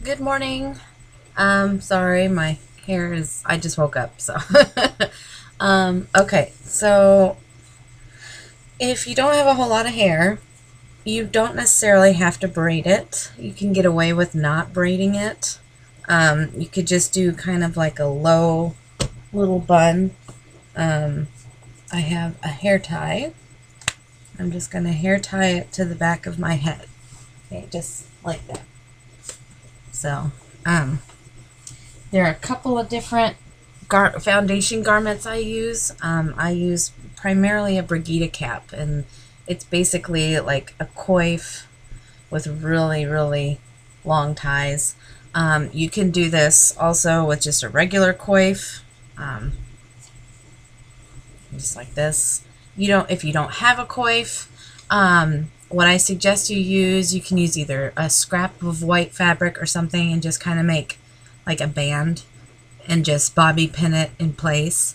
Good morning. Sorry, my hair is, I just woke up, so. Okay, so if you don't have a whole lot of hair, you don't necessarily have to braid it. You can get away with not braiding it. You could just do kind of like a low little bun. I have a hair tie. I'm just going to hair tie it to the back of my head. Okay, just like that. So, there are a couple of different foundation garments I use. I use primarily a Brigida cap, and it's basically like a coif with really, really long ties. You can do this also with just a regular coif, just like this. If you don't have a coif, what I suggest you can use either a scrap of white fabric or something and just kind of make like a band and just bobby pin it in place.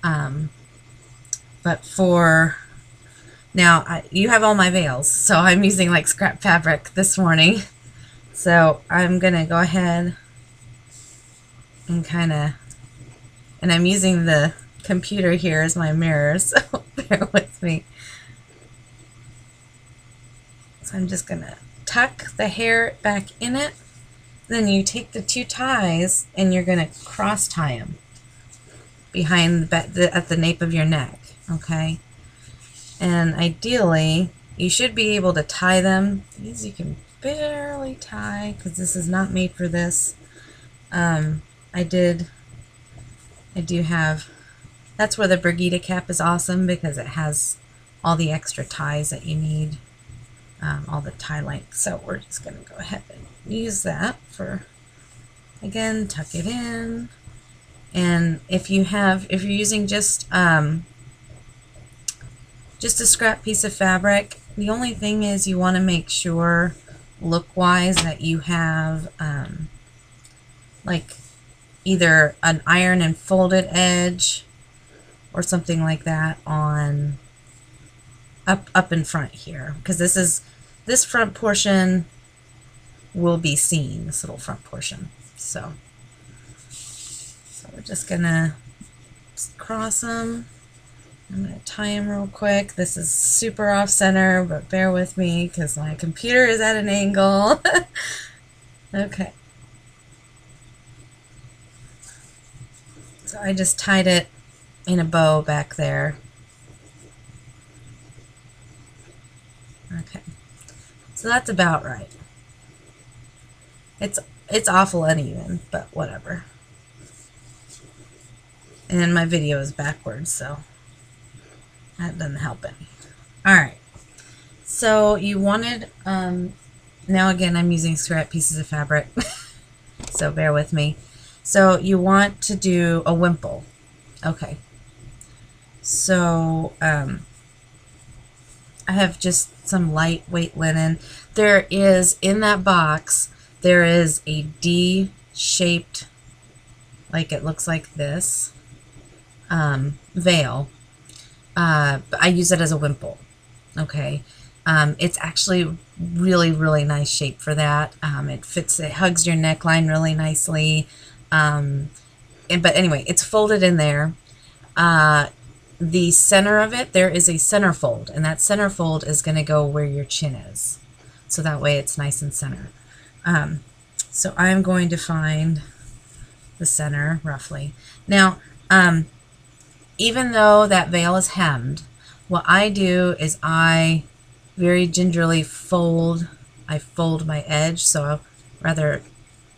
But for now, you have all my veils, so I'm using like scrap fabric this morning. So I'm gonna go ahead and and I'm using the computer here as my mirror, so bear with me. So I'm just gonna tuck the hair back in it. Then you take the two ties and you're gonna cross tie them behind at the nape of your neck, okay? And ideally, you should be able to tie them. These you can barely tie because this is not made for this. I do have, that's where the Brigida cap is awesome because it has all the extra ties that you need, all the tie length. So we're just going to go ahead and use that for, again, tuck it in. And if you're using just a scrap piece of fabric, the only thing is you want to make sure look-wise that you have like either an iron and folded edge or something like that on up in front here, because this front portion will be seen, this little front portion. So we're just gonna cross them. I'm going to tie them real quick. This is super off center, but bear with me because my computer is at an angle. Okay. So I just tied it in a bow back there. Okay. So that's about right. It's awful uneven, but whatever. And my video is backwards, so that doesn't help any. Alright, so you wanted, now again I'm using scrap pieces of fabric, so bear with me. So you want to do a wimple. Okay, so I have just some lightweight linen. There is, in that box, there is a D-shaped, like it looks like this, veil. But I use it as a wimple. Okay, it's actually really, really nice shape for that. It hugs your neckline really nicely. But anyway, it's folded in there. The center of it, there is a center fold, and that center fold is going to go where your chin is, so that way it's nice and center. So I'm going to find the center roughly. Now, even though that veil is hemmed, what I do is I very gingerly fold my edge. So I'll rather,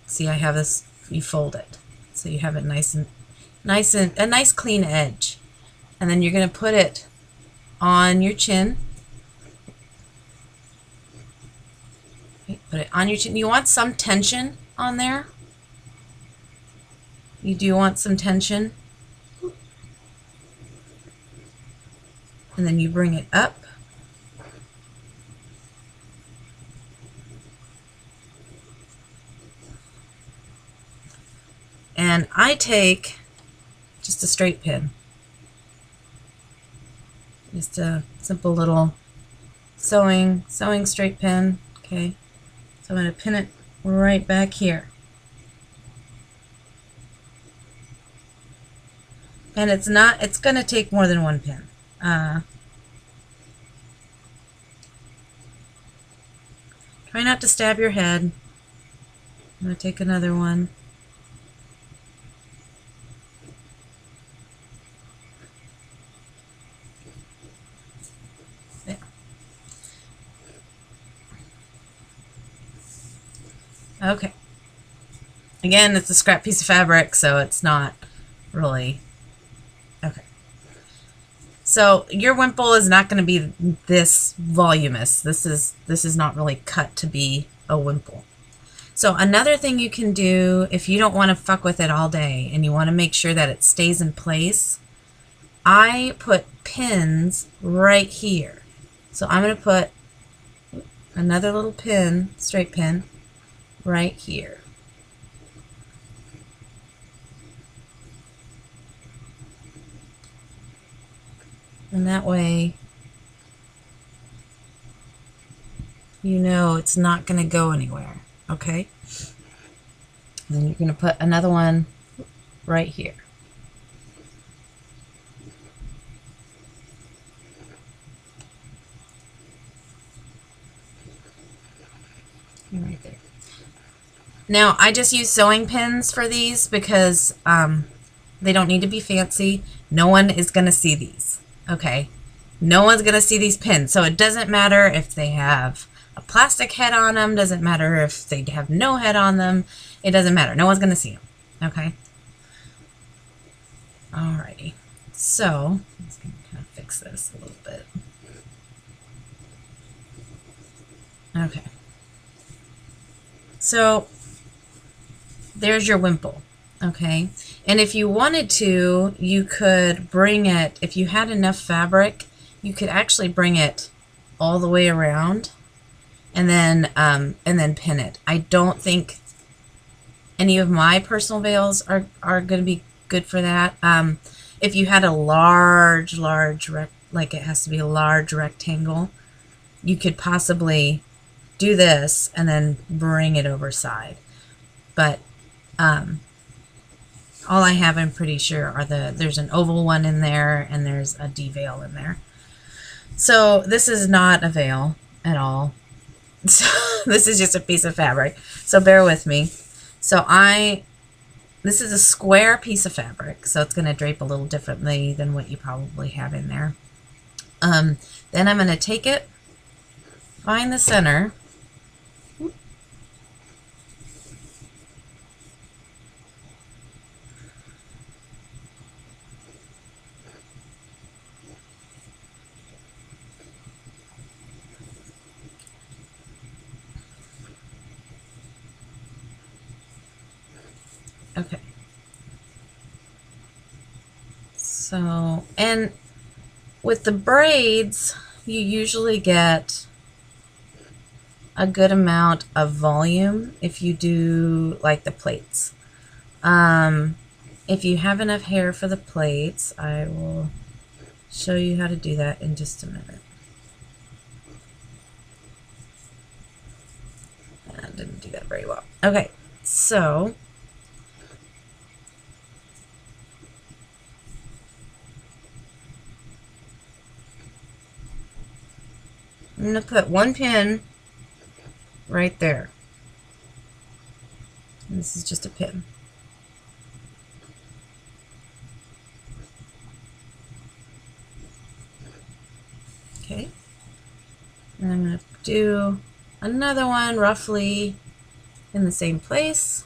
see, I have this, you fold it. So you have it nice and a nice clean edge. And then you're going to put it on your chin. Okay, put it on your chin. You want some tension on there. You do want some tension. And then you bring it up. And I take just a straight pin. Just a simple little sewing straight pin. Okay. So I'm going to pin it right back here. And it's going to take more than one pin. Try not to stab your head. I'm going to take another one. There. Okay. Again, it's a scrap piece of fabric, so it's not really... Okay. So your wimple is not going to be this voluminous. This is not really cut to be a wimple. So another thing you can do if you don't want to fuck with it all day and you want to make sure that it stays in place, I put pins right here. So I'm going to put another little pin, straight pin, right here. And that way, you know it's not going to go anywhere, okay? And then you're going to put another one right here. Right there. Now, I just use sewing pins for these because they don't need to be fancy. No one is going to see these, okay? No one's going to see these pins, so it doesn't matter if they have a plastic head on them, doesn't matter if they have no head on them, it doesn't matter. No one's going to see them, okay? Alrighty, so let's kind of fix this a little bit. Okay. So there's your wimple, okay? And if you wanted to, you could bring it, if you had enough fabric, you could actually bring it all the way around and then pin it. I don't think any of my personal veils are going to be good for that. If you had a large, like it has to be a large rectangle, you could possibly do this and then bring it over side. But all I have, I'm pretty sure, are there's an oval one in there and there's a D veil in there. So this is not a veil at all. So this is just a piece of fabric. So bear with me. So this is a square piece of fabric, so it's going to drape a little differently than what you probably have in there. Then I'm going to take it, find the center, okay. So, and with the braids, you usually get a good amount of volume if you do like the plaits. If you have enough hair for the plaits, I will show you how to do that in just a minute. I didn't do that very well. Okay, so I'm going to put one pin right there. And this is just a pin. Okay. And I'm going to do another one roughly in the same place.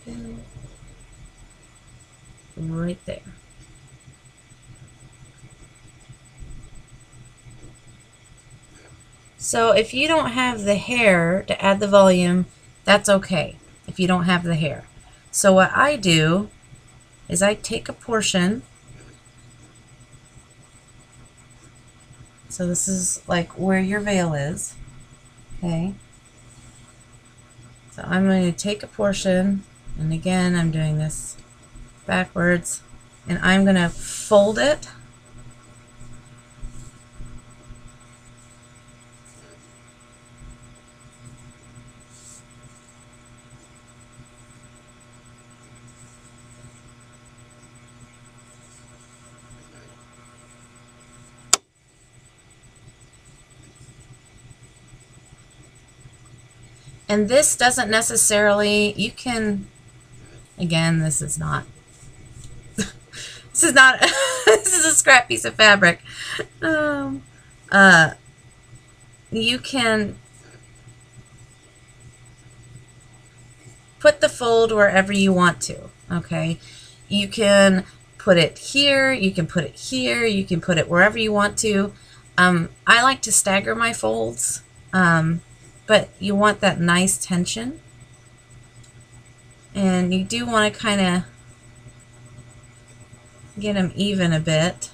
Pin right there. So if you don't have the hair to add the volume, that's okay if you don't have the hair. So what I do is I take a portion. So this is like where your veil is. Okay. So I'm going to take a portion, and again I'm doing this backwards, and I'm going to fold it. And this doesn't necessarily, you can, again, this is not, this is not, this is a scrap piece of fabric. You can put the fold wherever you want to, okay? You can put it here, you can put it here, you can put it wherever you want to. I like to stagger my folds, but you want that nice tension. And you do want to kind of get them even a bit.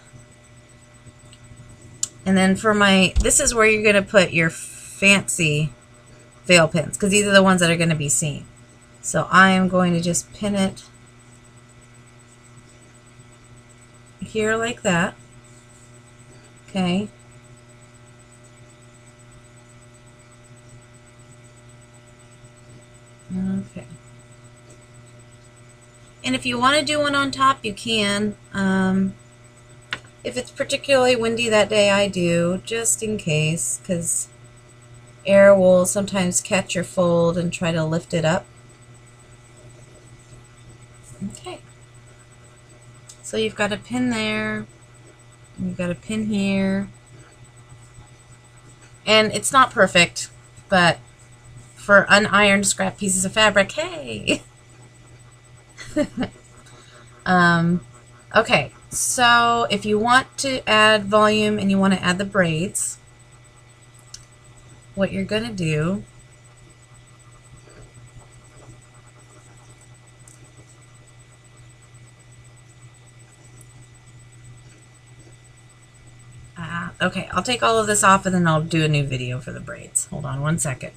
And then for my, this is where you're going to put your fancy veil pins, because these are the ones that are going to be seen. So I am going to just pin it here like that. Okay. Okay. And if you want to do one on top, you can. If it's particularly windy that day, I do, just in case, because air will sometimes catch your fold and try to lift it up. Okay. So you've got a pin there, you've got a pin here, and it's not perfect, but for unironed scrap pieces of fabric, hey! Okay, so if you want to add volume and you want to add the braids, what you're going to do okay, I'll take all of this off and then I'll do a new video for the braids. Hold on one second.